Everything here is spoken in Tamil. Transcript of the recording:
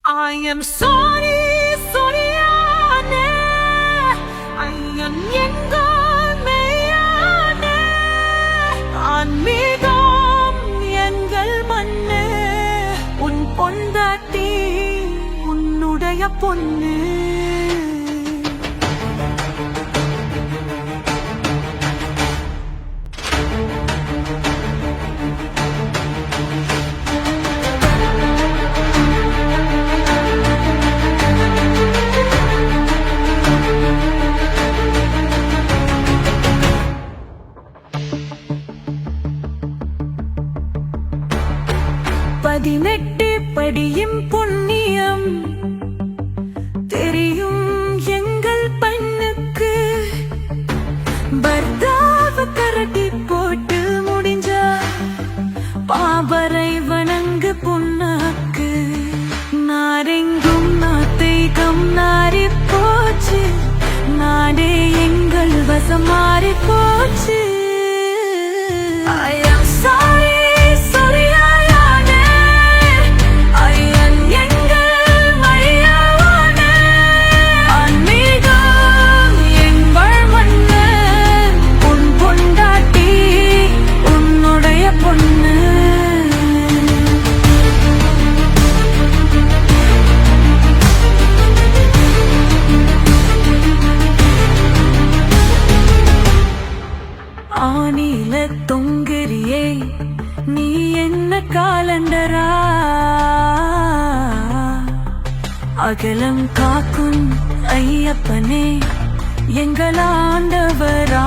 I am sorry, sorryane. ஐயன் எங்கள் மெய்யானே. ஆன்மீகம் எங்கள் மண்ணே. உன் பொண்டாட்டி உன்னுடைய பொண்ணு. பதினெட்டு படியும் புண்ணியம் தெரியும் எங்கள் பெண்ணுக்கு. பர்தாவ கரட்டி போட்டு முடிஞ்சா பாவரை வணங்கு பொண்ணாக்கு. நாரெங்கும் நாத்தைகம் நாரி போச்சு. நாடே எங்கள் வசம் மாறி போச்சு. I am sorry. ஆனில தொங்கரியே நீ என்ன காலண்டரா? அகலம் காக்கும் ஐயப்பனே எங்கள் ஆண்டவரா.